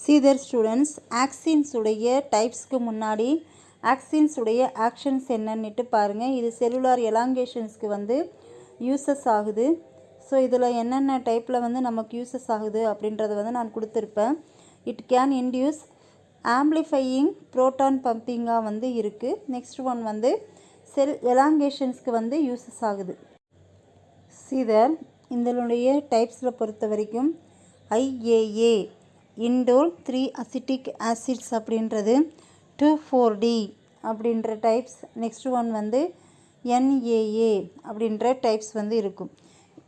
See there students, axons உடைய டைப்ஸ்க்கு முன்னாடி axons உடைய ஆக்ஷன்ஸ் என்னன்னுட்டு பாருங்கள். இது செல்லுலார் எலாங்கேஷன்ஸ்க்கு வந்து யூசஸ் ஆகுது. ஸோ இதில் என்னென்ன டைப்பில் வந்து நமக்கு யூசஸ் ஆகுது அப்படின்றத வந்து நான் கொடுத்துருப்பேன். இட் கேன் இன்டியூஸ் ஆம்ப்ளிஃபையிங் ப்ரோட்டான் பம்பிங்காக வந்து இருக்குது. நெக்ஸ்ட் ஒன் வந்து செல் எலாங்கேஷன்ஸ்க்கு வந்து யூசஸ் ஆகுது. See there, இதனுடைய டைப்ஸில் பொறுத்த வரைக்கும் IAA இண்டோல் 3 அசிட்டிக் ஆசிட்ஸ் அப்படின்றது 2,4-D அப்படின்ற டைப்ஸ். நெக்ஸ்ட் ஒன் வந்து NAA அப்படின்ற டைப்ஸ் வந்து இருக்கும்.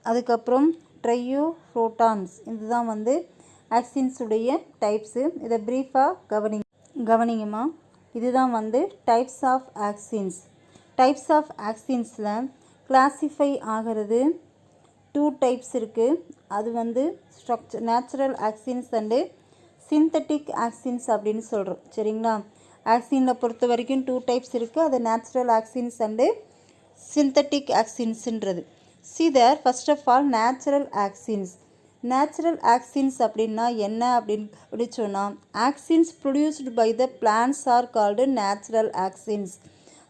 அதுக்கப்புறம் ட்ரையோ புரோட்டான்ஸ், இதுதான் வந்து ஆக்சின்ஸுடைய டைப்ஸு. இதை ப்ரீஃபாக கவனிங்கம்மா. இதுதான் வந்து types of auxins. Types of ஆக்சின்ஸில் கிளாஸிஃபை ஆகிறது 2 டைப்ஸ் இருக்குது. அது வந்து natural auxins and synthetic auxins அப்படின்னு சொல்கிறோம். சரிங்களா? ஆக்சினை பொறுத்த வரைக்கும் 2 டைப்ஸ் இருக்குது. அது நேச்சுரல் ஆக்சின்ஸ் அண்டு சிந்தட்டிக் ஆக்சின்ஸுன்றது. See there, first of all natural auxins. Natural auxins அப்படின்னா என்ன அப்படி சொன்னால், auxins produced by the plants are called natural auxins.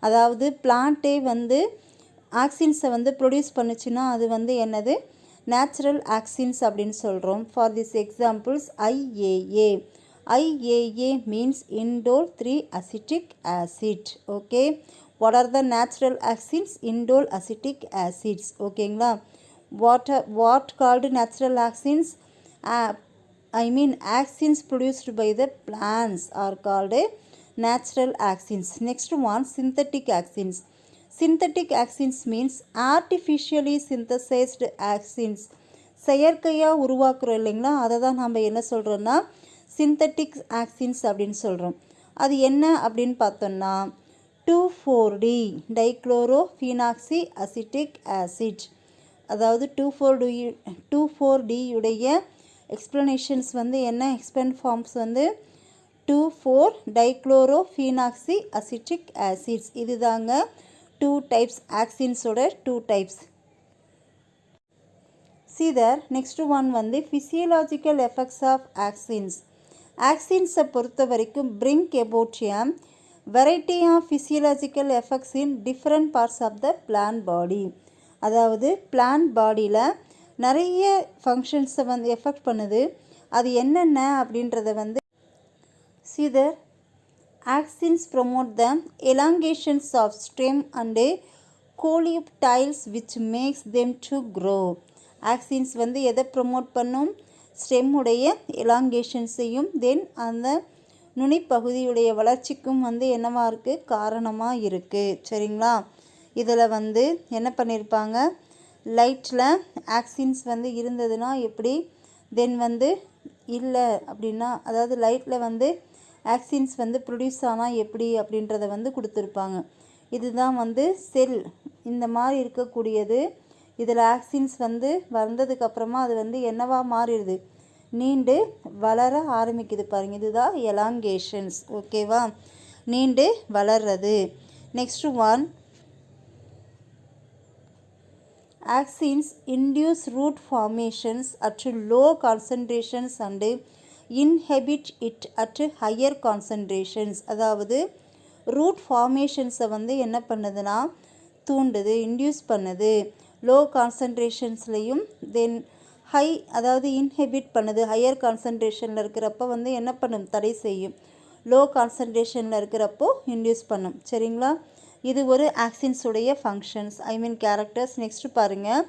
அதாவது பிளான்ட்டே வந்து ஆக்சின்ஸை வந்து ப்ரொடியூஸ் பண்ணுச்சுன்னா அது வந்து என்னது, நேச்சுரல் ஆக்சின்ஸ் அப்படின்னு சொல்கிறோம். For this examples IAA. IAA means indole 3 acetic acid. Okay, what are the natural auxins? Indole acetic acids. ஓகேங்களா? What called natural auxins? I mean axins produced by the plants are called natural axins. Next one, synthetic axins. Synthetic axins means artificially synthesized axins. செயற்கையாக உருவாக்குறோம் இல்லைங்களா, அதை தான் நம்ம என்ன சொல்கிறோன்னா synthetic auxins அப்படின்னு சொல்கிறோம். அது என்ன அப்படின்னு பார்த்தோம்னா 2,4-D டைக்ளோரோஃபீனாக்சி அசிட்டிக் ஆசிட். அதாவது 2,4-D உடைய எக்ஸ்ப்ளனேஷன்ஸ் வந்து என்ன, எக்ஸ்பெண்ட் ஃபார்ம்ஸ் வந்து 2,4-டைக்ளோரோஃபீனாக்சி அசிட்டிக் ஆசிட்ஸ். இது தாங்க 2 டைப்ஸ், ஆக்சின்ஸோட 2 types. See there, next one வந்து physiological effects of axins. ஆக்சின்ஸை பொறுத்த வரைக்கும் bring about a variety of physiological effects in different parts of the plant body. அதாவது பிளான்ட் பாடியில் நிறைய ஃபங்க்ஷன்ஸை வந்து எஃபெக்ட் பண்ணுது. அது என்னென்ன அப்படின்றத வந்து see there, axins promote the elongations of stem and coleoptiles which makes them to grow. axins வந்து எதை ப்ரொமோட் பண்ணும்? ஸ்டெம்முடைய எலாங்கேஷன்ஸையும் தென் அந்த நுனிப்பகுதியுடைய வளர்ச்சிக்கும் வந்து என்னவாக இருக்குது, காரணமாக இருக்குது. சரிங்களா? இதில் வந்து என்ன பண்ணியிருப்பாங்க, லைட்டில் ஆக்சின்ஸ் வந்து இருந்ததுன்னா எப்படி, தென் வந்து இல்லை அப்படின்னா, அதாவது லைட்டில் வந்து ஆக்சின்ஸ் வந்து ப்ரொடியூஸ் ஆனால் எப்படி அப்படின்றத வந்து கொடுத்துருப்பாங்க. இதுதான் வந்து செல் இந்த மாதிரி இருக்கக்கூடியது. இதில் ஆக்சின்ஸ் வந்து வந்ததுக்கப்புறமா அது வந்து என்னவா மாறிடுது, நீண்டு வளர ஆரம்பிக்குது பாருங்கள். இதுதான் எலாங்கேஷன்ஸ். ஓகேவா? நீண்டு வளர்றது. Next one, axins induce root formations at low concentrations and inhibit it at higher concentrations. அதாவது ரூட் ஃபார்மேஷன்ஸை வந்து என்ன பண்ணுதுன்னா தூண்டுது, இன்டியூஸ் பண்ணுது. லோ கான்சன்ட்ரேஷன்ஸ்லையும் தென் ஹை, அதாவது இன்ஹிபிட் பண்ணுது. ஹையர் கான்சன்ட்ரேஷனில் இருக்கிறப்ப வந்து என்ன பண்ணும், தடை செய்யும். லோ கான்சன்ட்ரேஷனில் இருக்கிறப்போ இன்டியூஸ் பண்ணும். சரிங்களா? இது ஒரு ஆக்சின்ஸுடைய functions, I mean characters. Next பாருங்கள்,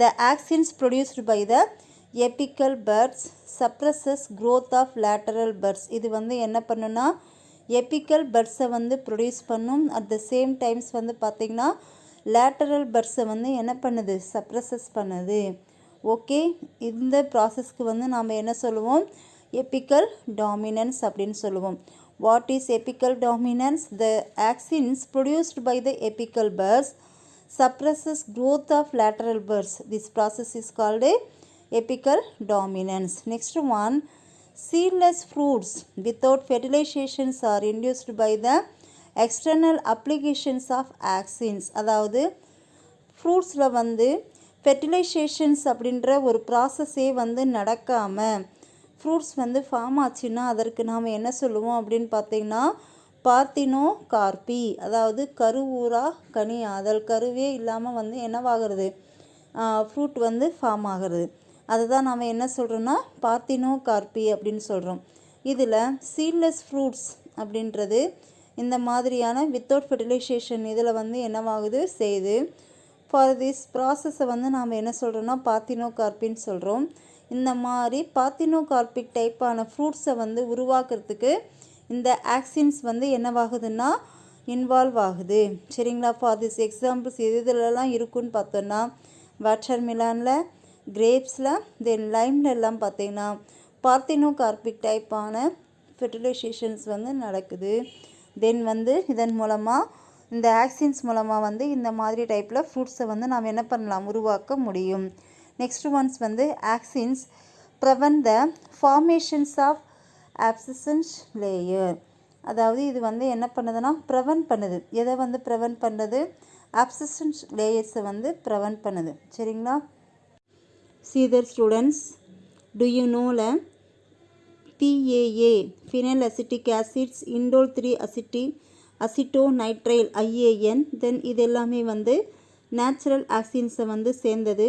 the auxins produced by the apical buds suppresses growth of lateral buds. இது வந்து என்ன பண்ணுன்னா எபிக்கல் பர்ட்ஸை வந்து ப்ரொடியூஸ் பண்ணும். அட் த சேம் டைம்ஸ் வந்து பார்த்திங்கன்னா லேட்டரல் பர்ட்ஸை வந்து என்ன பண்ணுது, சப்ரஸஸ் பண்ணுது. ஓகே, இந்த ப்ராசஸ்க்கு வந்து நாம் என்ன சொல்லுவோம், எபிக்கல் டாமினன்ஸ் அப்படின்னு சொல்லுவோம். What is apical dominance? The axins produced by the apical buds suppresses growth of lateral buds. This process is called apical dominance. Next one, seedless fruits without fertilizations are induced by the external applications of axins. அதாவது ஃப்ரூட்ஸில் வந்து fertilisations அப்படின்ற ஒரு ப்ராசஸே வந்து நடக்காமல் fruits வந்து form ஆச்சுன்னா அதற்கு நாம் என்ன சொல்லுவோம் அப்படின்னு பார்த்தீங்கன்னா பார்த்தினோ கார்பி, அதாவது கருவூரா கனி ஆதல், கருவே இல்லாமல் வந்து என்னவாகிறது ஃப்ரூட் வந்து ஃபார்ம் ஆகிறது. அதுதான் நாம் என்ன சொல்கிறோன்னா பார்த்தினோ கார்பி அப்படின்னு சொல்கிறோம். இதில் சீட்லெஸ் ஃப்ரூட்ஸ் அப்படின்றது இந்த மாதிரியான வித்தவுட் ஃபெர்டிலைசேஷன் இதில் வந்து என்னவாகுது செய்யுது. ஃபார் திஸ் ப்ராசஸை வந்து நாம் என்ன சொல்கிறோன்னா பார்த்தினோ கார்பின்னு சொல்கிறோம். இந்த மாதிரி பார்த்தினோ கார்பிக் டைப்பான ஃப்ரூட்ஸை வந்து உருவாக்குறதுக்கு இந்த ஆக்சின்ஸ் வந்து என்னவாகுதுன்னா இன்வால்வ் ஆகுது. சரிங்களா? ஃபார் திஸ் எக்ஸாம்பிள்ஸ் எதுலலாம் இருக்குன்னு பார்த்தோன்னா வாட்டர் மிலானில், கிரேப்ஸில், தென் லைமில் எல்லாம் பார்த்தீங்கன்னா பார்த்தினோ கார்பிக் டைப்பான ஃபெர்டிலைசேஷன்ஸ் வந்து நடக்குது. தென் வந்து இதன் மூலமாக இந்த ஆக்சின்ஸ் மூலமாக வந்து இந்த மாதிரி டைப்பில் ஃப்ரூட்ஸை வந்து நாம் என்ன பண்ணலாம் உருவாக்க முடியும். நெக்ஸ்ட் ஒன்ஸ் வந்து auxins prevent the formations of abscissions layer. அதாவது இது வந்து என்ன பண்ணுதுன்னா ப்ரிவென்ட் பண்ணுது. எதை வந்து ப்ரிவென்ட் பண்ணுது? ஆப்சிசன்ஸ் லேயர்ஸை வந்து ப்ரிவென்ட் பண்ணுது. சரிங்களா? See there students, do you know PAA phenyl acetic acids, indole 3 acetonitrile IAN, then இது எல்லாமே வந்து நேச்சுரல் ஆக்சின்ஸை வந்து சேர்ந்தது.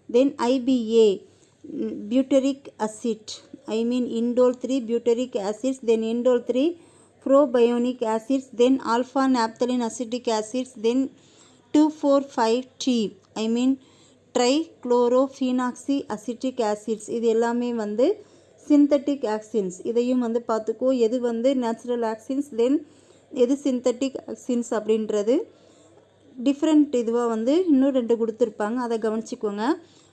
தென் IBA butyric acid, indole 3 butyric acids, then indole 3 propionic acids, then alpha naphthalene acetic acids, then 2,4,5-T trichlorophenoxy acetic acids. இது எல்லாமே வந்து synthetic auxins. இதையும் வந்து பார்த்துக்கோ, எது வந்து நேச்சுரல் ஆக்சின்ஸ், தென் எது சிந்தட்டிக் ஆக்சின்ஸ் அப்படின்றது டிஃப்ரெண்ட் இதுவாக வந்து இன்னும் 2 கொடுத்துருப்பாங்க, அதை கவனிச்சிக்கோங்க.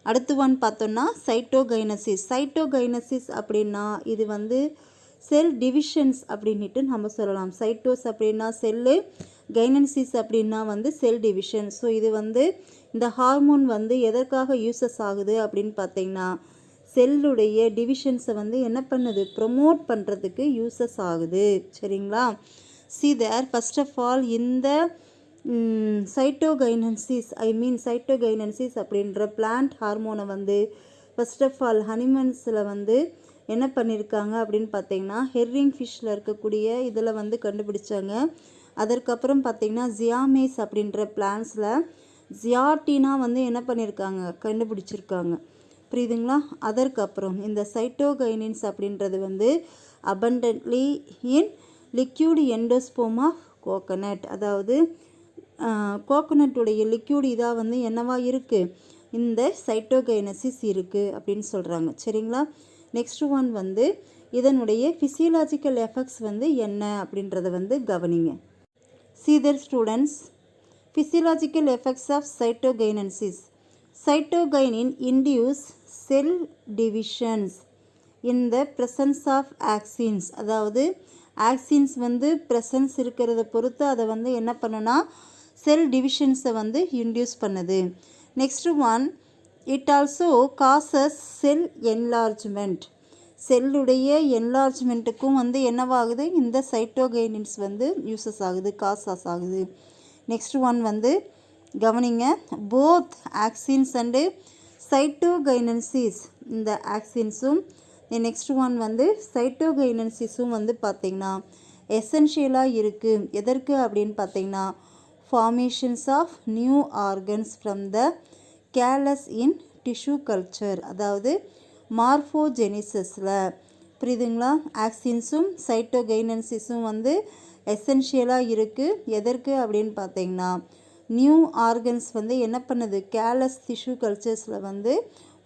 அடுத்து ஒன் பார்த்தோன்னா சைட்டோகைனசிஸ். சைட்டோகைனசிஸ் அப்படின்னா இது வந்து செல் டிவிஷன்ஸ் அப்படின்ட்டு நம்ம சொல்லலாம். சைட்டோஸ் அப்படின்னா செல்லு, கைனன்சிஸ் அப்படின்னா வந்து செல் டிவிஷன். ஸோ இது வந்து இந்த ஹார்மோன் வந்து எதற்காக யூஸஸ் ஆகுது அப்படின்னு பார்த்தீங்கன்னா செல்லுடைய டிவிஷன்ஸை வந்து என்ன பண்ணுது ப்ரொமோட் பண்ணுறதுக்கு யூஸஸ் ஆகுது. சரிங்களா? see there first of all இந்த சைட்டோகைனன்சிஸ் சைட்டோகைனன்சிஸ் அப்படின்ற பிளான்ட் ஹார்மோனை வந்து ஃபர்ஸ்ட் ஆஃப் ஆல் அனிமல்ஸில் வந்து என்ன பண்ணியிருக்காங்க அப்படின்னு பார்த்தீங்கன்னா ஹெர்ரிங் ஃபிஷ்ஷில் இருக்கக்கூடிய இதில் வந்து கண்டுபிடிச்சாங்க. அதற்கப்புறம் பார்த்தீங்கன்னா ஜியாமேஸ் அப்படின்ற பிளான்ஸில் ஜியாட்டினா வந்து என்ன பண்ணியிருக்காங்க கண்டுபிடிச்சிருக்காங்க. புரியுதுங்களா? அதற்கப்புறம் இந்த சைட்டோகைனின்ஸ் அப்படின்றது வந்து abundantly in liquid endosperm of coconut, அதாவது கோகனட்டுடைய லிக்யூட் இதாக வந்து என்னவா இருக்குது இந்த சைட்டோகைனசிஸ் இருக்குது அப்படின்னு சொல்கிறாங்க. சரிங்களா? நெக்ஸ்ட் ஒன் வந்து இதனுடைய ஃபிசியலாஜிக்கல் எஃபெக்ட்ஸ் வந்து என்ன அப்படின்றத வந்து கவனிங்க. see there students, physiological effects of cytogenesis. Cytogenin induce cell divisions in the presence of axins. அதாவது ஆக்சின்ஸ் வந்து ப்ரெசன்ஸ் இருக்கிறத பொறுத்து அதை வந்து என்ன பண்ணுன்னா செல் டிவிஷன்ஸை வந்து இன்டியூஸ் பண்ணுது. Next one it also causes cell enlargement. செல்லுடைய என்லார்ஜ்மெண்ட்டுக்கும் வந்து என்னவாகுது இந்த சைட்டோகைனின்ஸ் வந்து யூஸஸ் ஆகுது, காசஸ் ஆகுது. நெக்ஸ்ட் ஒன் வந்து கவனிங்க, போத் ஆக்சின்ஸ் அண்டு சைட்டோகைனன்சிஸ், இந்த ஆக்சின்ஸும் நெக்ஸ்ட் ஒன் வந்து சைட்டோகைனன்சிஸும் வந்து பார்த்திங்கன்னா எசென்ஷியலாக இருக்குது. எதற்கு அப்படின்னு பார்த்திங்கன்னா formations of new organs from the callus in tissue culture, அதாவது மார்ஃபோஜெனிசஸில். புரியுதுங்களா? ஆக்சின்ஸும் சைட்டோகைனன்சிஸும் வந்து எசென்ஷியலாக இருக்குது. எதற்கு அப்படின்னு பார்த்தீங்கன்னா நியூ ஆர்கன்ஸ் வந்து என்ன பண்ணுது கேலஸ் டிஷ்யூ கல்ச்சர்ஸில் வந்து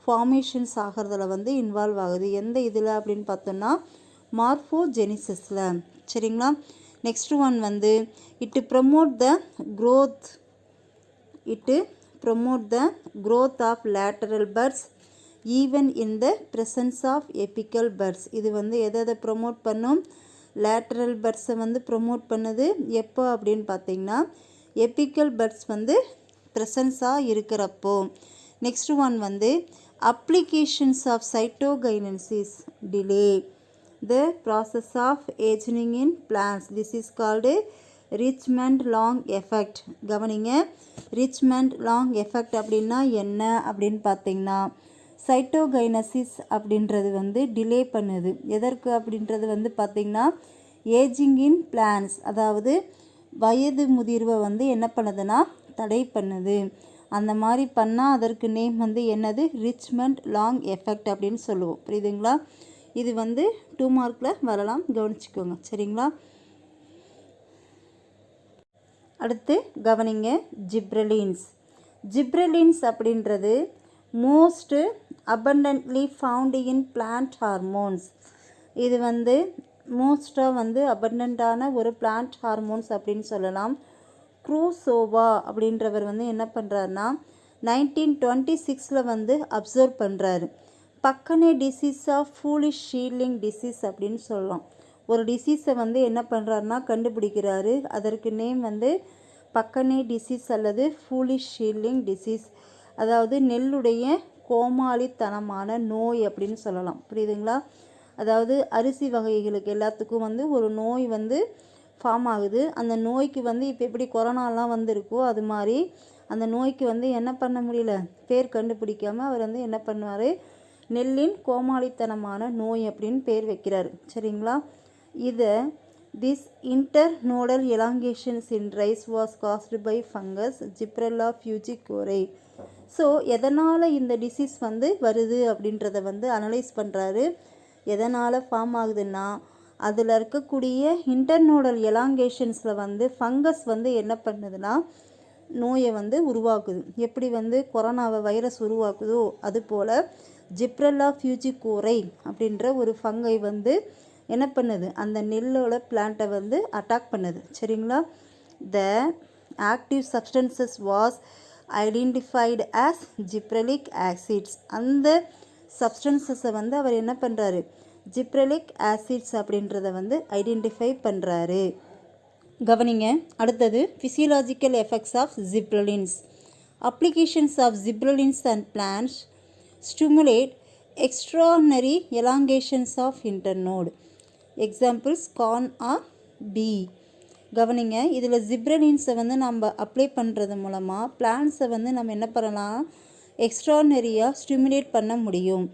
ஃபார்மேஷன்ஸ் ஆகிறதுல வந்து இன்வால்வ் ஆகுது. எந்த இதில் அப்படின்னு பார்த்தோன்னா மார்ஃபோஜெனிசஸில். சரிங்களா? நெக்ஸ்ட் ஒன் வந்து it promote the growth of lateral buds even in the presence of apical buds. இது வந்து எதை ப்ரொமோட் பண்ணும்? லேட்டரல் பர்ட்ஸை வந்து ப்ரொமோட் பண்ணுது. எப்போ அப்படின்னு பார்த்தீங்கன்னா எபிக்கல் பர்ட்ஸ் வந்து ப்ரெசன்ஸாக இருக்கிறப்போ. நெக்ஸ்ட் ஒன் வந்து applications of cytokinins delay the process of ageing in plants. This is called Richmond Lang effect. கவனிங்க, ரிச்மண்ட் லாங் எஃபெக்ட் அப்படின்னா என்ன அப்படின்னு பார்த்தீங்கன்னா சைட்டோகைனசிஸ் அப்படின்றது வந்து டிலே பண்ணுது. எதற்கு அப்படின்றது வந்து பார்த்திங்கன்னா ஏஜிங் இன் பிளான்ஸ், அதாவது வயது முதிர்வை வந்து என்ன பண்ணுதுன்னா தடை பண்ணுது. அந்த மாதிரி பண்ணால் அதற்கு நேம் வந்து என்னது, ரிச்மண்ட் லாங் எஃபெக்ட் அப்படின்னு சொல்லுவோம். புரியுதுங்களா? இது வந்து 2 மார்க்கில் வரலாம், கவனிச்சுக்கோங்க. சரிங்களா? அடுத்து கவனிங்க, ஜிப்ரலின்ஸ். ஜிப்ரலின்ஸ் அப்படின்றது most abundantly found in plant hormones. இது வந்து மோஸ்ட்டாக வந்து அபண்டண்ட்டான ஒரு பிளான்ட் ஹார்மோன்ஸ் அப்படின்னு சொல்லலாம். க்ரூசோவா அப்படின்றவர் வந்து என்ன பண்ணுறாருனா 1926 வந்து அப்சர்வ் பண்ணுறாரு. பக்கனே டிசீஸ் ஆஃப் ஃபூலிஷ் ஷீல்டிங் டிசீஸ் அப்படின்னு சொல்லலாம். ஒரு டிசீஸை வந்து என்ன பண்ணுறாருனா கண்டுபிடிக்கிறாரு. அதற்கு நேம் வந்து பக்கனே டிசீஸ் அல்லது ஃபூலிஷ் ஷீல்டிங் டிசீஸ், அதாவது நெல்லுடைய கோமாளித்தனமான நோய் அப்படின்னு சொல்லலாம். புரியுதுங்களா? அதாவது அரிசி வகைகளுக்கு எல்லாத்துக்கும் வந்து ஒரு நோய் வந்து ஃபார்ம் ஆகுது. அந்த நோய்க்கு வந்து இப்போ எப்படி கொரோனாலாம் வந்திருக்கோ அது மாதிரி அந்த நோய்க்கு வந்து என்ன பண்ண முடியல, பேர் கண்டுபிடிக்காமல் அவர் வந்து என்ன பண்ணுவார், நெல்லின் கோமாளித்தனமான நோய் அப்படின்னு பேர் வைக்கிறார். சரிங்களா? இதை this internodal elongations in rice was caused by fungus gibberella fujikuroi. So எதனால் இந்த டிசீஸ் வந்து வருது அப்படின்றத வந்து அனலைஸ் பண்ணுறாரு. எதனால் ஃபார்ம் ஆகுதுன்னா அதில் இருக்கக்கூடிய இன்டர்நோடல் எலாங்கேஷன்ஸில் வந்து ஃபங்கஸ் வந்து என்ன பண்ணுதுன்னா நோயை வந்து உருவாக்குது. எப்படி வந்து கொரோனாவை வைரஸ் உருவாக்குதோ அதுபோல் ஜிப்ரெல்லா ஃபியூஜிகோரை அப்படின்ற ஒரு ஃபங்கை வந்து என்ன பண்ணுது, அந்த நெல்லோட பிளான்ட்டை வந்து அட்டாக் பண்ணுது. சரிங்களா? The active substances was identified as gibberellic acids. அந்த சப்ஸ்டன்சஸை வந்து அவர் என்ன பண்ணுறாரு, ஜிப்ரெலிக் ஆசிட்ஸ் அப்படின்றத வந்து ஐடென்டிஃபை பண்ணுறாரு. கவனிங்க, அடுத்தது physiological effects of gibberellins. Applications of gibberellins and plants stimulate extraordinary elongations of internode. Examples corn or pea. கவனிங்க, இதில் ஜிப்ரலின்ஸை வந்து நம்ம அப்ளை பண்ணுறது மூலமாக பிளான்ட்ஸை வந்து நம்ம என்ன பண்ணலாம், எக்ஸ்ட்ரானரியாக ஸ்டிமுலேட் பண்ண முடியும்.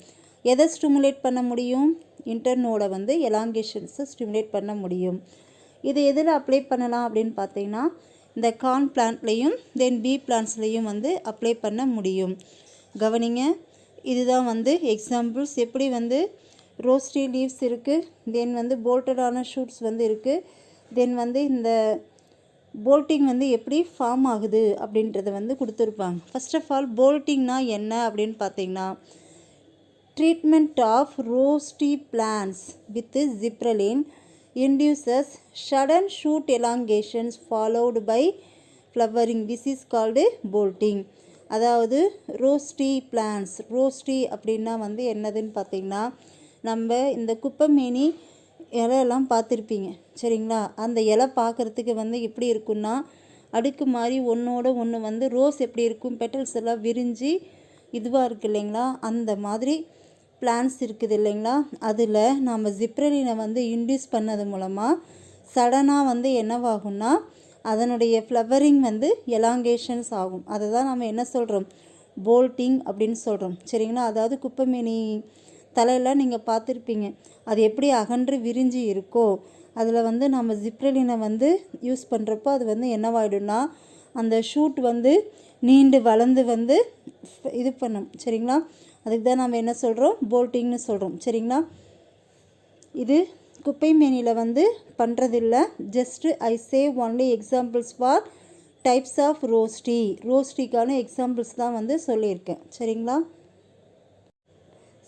எதை ஸ்டிமுலேட் பண்ண முடியும், இன்டர்னோடை வந்து எலாங்கேஷன்ஸை ஸ்டிமுலேட் பண்ண முடியும். இது எதில் அப்ளை பண்ணலாம் அப்படின்னு பார்த்தீங்கன்னா இந்த கார்ன் பிளான்ட்லேயும் தென் பீ பிளான்ட்ஸ்லேயும் வந்து அப்ளை பண்ண முடியும். கவனிங்க, இதுதான் வந்து எக்ஸாம்பிள்ஸ். எப்படி வந்து ரோஸ்டி லீவ்ஸ் இருக்குது, தென் வந்து போல்டடான ஷூட்ஸ் வந்து இருக்குது, தென் வந்து இந்த போல்ட்டிங் வந்து எப்படி ஃபார்ம் ஆகுது அப்படின்றத வந்து கொடுத்துருப்பாங்க. ஃபர்ஸ்ட் ஆஃப் ஆல் போல்ட்டிங்னா என்ன அப்படின்னு பார்த்தீங்கன்னா treatment of rosette plants with gibberellin induces sudden shoot elongations followed by flowering. This is called bolting. அதாவது ரோஸ்டி பிளான்ட்ஸ், ரோஸ்டி அப்படின்னா வந்து என்னதுன்னு பார்த்தீங்கன்னா நம்ம இந்த குப்பைமேனி இலையெல்லாம் பார்த்துருப்பீங்க. சரிங்களா? அந்த இலை பார்க்குறதுக்கு வந்து எப்படி இருக்குன்னா அடுக்கு மாதிரி ஒன்றோட ஒன்று வந்து ரோஸ் எப்படி இருக்கும், பெட்டல்ஸ் எல்லாம் விரிஞ்சு இதுவாக இருக்குது இல்லைங்களா, அந்த மாதிரி பிளான்ஸ் இருக்குது இல்லைங்களா. அதில் நம்ம ஜிப்ரலினை வந்து இன்டியூஸ் பண்ணது மூலமாக சடனாக வந்து என்னவாகும்னா அதனுடைய ஃப்ளவரிங் வந்து எலாங்கேஷன்ஸ் ஆகும். அதை தான் நம்ம என்ன சொல்கிறோம், போல்ட்டிங் அப்படின்னு சொல்கிறோம். சரிங்களா? அதாவது குப்பைமேனி தலையெல்லாம் நீங்கள் பார்த்துருப்பீங்க, அது எப்படி அகன்று விரிஞ்சு இருக்கோ அதில் வந்து நம்ம ஜிப்ரலினை வந்து யூஸ் பண்ணுறப்போ அது வந்து என்னவாயிடும்னா அந்த ஷூட் வந்து நீண்டு வளர்ந்து வந்து இது பண்ணும். சரிங்களா? அதுக்கு தான் நம்ம என்ன சொல்கிறோம், போல்ட்டிங்னு சொல்கிறோம். சரிங்களா? இது குப்பைமேனியில் வந்து பண்ணுறதில்ல. Just I save only examples for types of rosette. ரோஸ்டிக்கான எக்ஸாம்பிள்ஸ் தான் வந்து சொல்லியிருக்கேன். சரிங்களா?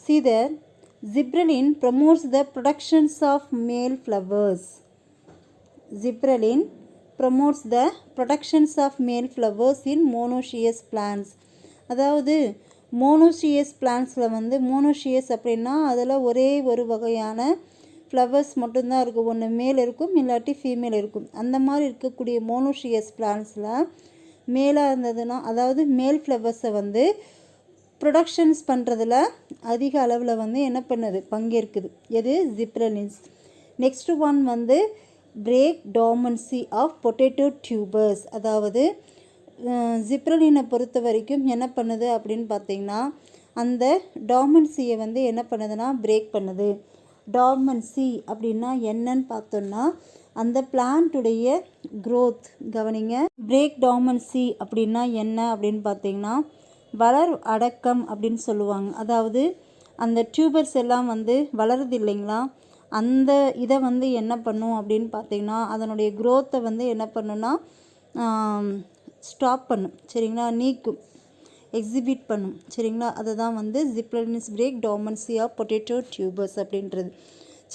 See that Gibberellin promotes the productions of male flowers. Gibberellin promotes the productions of male flowers in monoecious plants. அதாவது மோனோசியஸ் பிளான்ஸில் வந்து மோனோசியஸ் அப்படின்னா அதில் ஒரே ஒரு வகையான ஃப்ளவர்ஸ் மட்டும்தான் இருக்கும். ஒன்று மேல் இருக்கும், இல்லாட்டி ஃபீமேல் இருக்கும். அந்த மாதிரி இருக்கக்கூடிய மோனோசியஸ் பிளான்ஸில் மேலாக இருந்ததுன்னா அதாவது மேல் ஃப்ளவர்ஸை வந்து ப்ரொடக்ஷன்ஸ் பண்ணுறதுல அதிக அளவில் வந்து என்ன பண்ணுது, பங்கேற்குது. எது, ஜிப்ரலின்ஸ். நெக்ஸ்ட் ஒன் வந்து break dormancy of potato tubers. அதாவது ஜிப்ரலினை பொறுத்த வரைக்கும் என்ன பண்ணுது அப்படின்னு பார்த்தீங்கன்னா அந்த டார்மன்சியை வந்து என்ன பண்ணுதுன்னா பிரேக் பண்ணுது. டார்மன்சி அப்படின்னா என்னன்னு பார்த்தோன்னா அந்த பிளான்ட்டுடைய க்ரோத். கவனிங்க, பிரேக் டார்மன்சி அப்படின்னா என்ன அப்படின்னு பார்த்தீங்கன்னா வளர் அடக்கம் அப்படின்னு சொல்லுவாங்க. அதாவது அந்த டியூபர்ஸ் எல்லாம் வந்து வளருது இல்லைங்களா, அந்த இதை வந்து என்ன பண்ணும் அப்படின்னு பார்த்தீங்கன்னா அதனுடைய க்ரோத்தை வந்து என்ன பண்ணுன்னா ஸ்டாப் பண்ணும். சரிங்களா, நீக்கும், எக்ஸிபிட் பண்ணும். சரிங்களா, அதை தான் வந்து gibberellins break dormancy of potato tubers அப்படின்றது.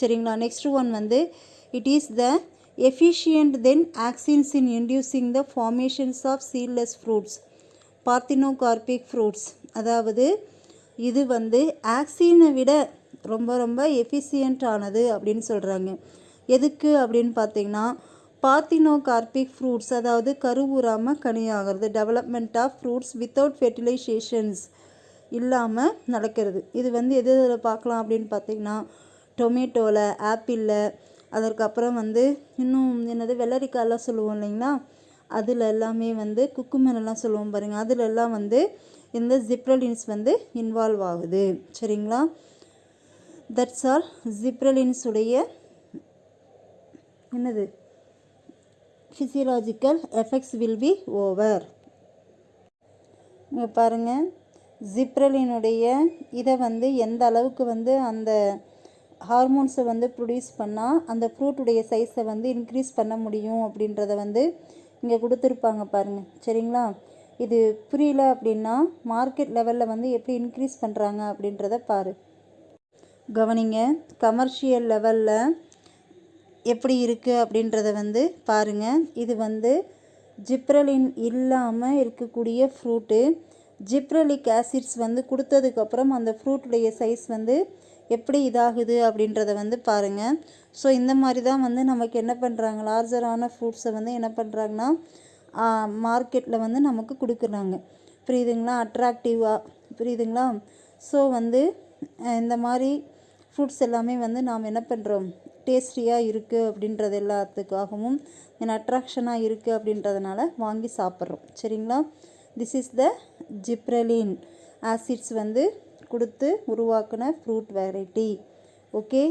சரிங்களா, நெக்ஸ்ட் ஒன் வந்து it is the efficient than auxins in inducing the formations of seedless fruits parthenocarpic fruits. அதாவது இது வந்து ஆக்சினை விட ரொம்ப ரொம்ப எஃபிஷியன்ட் ஆனது அப்படின்னு சொல்கிறாங்க. எதுக்கு அப்படின்னு பார்த்தீங்கன்னா பார்த்தினோகார்பிக் ஃப்ரூட்ஸ், அதாவது கருவுறாமல் கனியாகிறது, development of fruits without fertilisations இல்லாமல் நடக்கிறது. இது வந்து எது இதில் பார்க்கலாம் அப்படின்னு பார்த்தீங்கன்னா டொமேட்டோவில், ஆப்பிளில், அதற்கப்புறம் வந்து இன்னும் என்னது வெள்ளரிக்காயெல்லாம் சொல்லுவோம் இல்லைங்களா, அதில் எல்லாமே வந்து குக்குமரெல்லாம் சொல்லுவோம் பாருங்கள், அதில் எல்லாம் வந்து இந்த ஜிப்ரெலின்ஸ் வந்து இன்வால்வ் ஆகுது. சரிங்களா, தட்ஸ் ஆல். ஜிப்ரெலின்ஸ் உடைய என்னது physiological effects will be over. இங்கே பாருங்கள், ஜிப்ரெலினுடைய இதை வந்து எந்த அளவுக்கு வந்து அந்த ஹார்மோன்ஸை வந்து ப்ரொடியூஸ் பண்ணால் அந்த ஃப்ரூட்டுடைய சைஸை வந்து இன்க்ரீஸ் பண்ண முடியும் அப்படின்றத வந்து இங்கே கொடுத்துருப்பாங்க பாருங்கள். சரிங்களா, இது புரியல அப்படின்னா மார்க்கெட் லெவலில் வந்து எப்படி இன்க்ரீஸ் பண்ணுறாங்க அப்படின்றத பாரு. கவனிங்க, கமர்ஷியல் லெவலில் எப்படி இருக்குது அப்படின்றத வந்து பாருங்கள். இது வந்து ஜிப்ரெலின் இல்லாமல் இருக்கக்கூடிய ஃப்ரூட்டு. ஜிப்ரெலிக் ஆசிட்ஸ் வந்து கொடுத்ததுக்கப்புறம் அந்த ஃப்ரூட்டுடைய சைஸ் வந்து எப்படி இதாகுது அப்படின்றத வந்து பாருங்கள். ஸோ இந்த மாதிரி தான் வந்து நமக்கு என்ன பண்ணுறாங்க, லார்ஜரான ஃப்ரூட்ஸை வந்து என்ன பண்ணுறாங்கன்னா மார்க்கெட்டில் வந்து நமக்கு கொடுக்குறாங்க. புரியுதுங்களா, அட்ராக்டிவாக. புரியுதுங்களா. ஸோ வந்து இந்த மாதிரி ஃப்ரூட்ஸ் எல்லாமே வந்து நாம் என்ன பண்ணுறோம், டேஸ்டியாக இருக்குது அப்படின்றது எல்லாத்துக்காகவும் அட்ராக்ஷனாக இருக்குது அப்படின்றதுனால வாங்கி சாப்பிட்றோம். சரிங்களா, திஸ் இஸ் த ஜிப்ரெலின் ஆசிட்ஸ் வந்து கொடுத்து உருவாக்கின ஃப்ரூட் வெரைட்டி. ஓகே.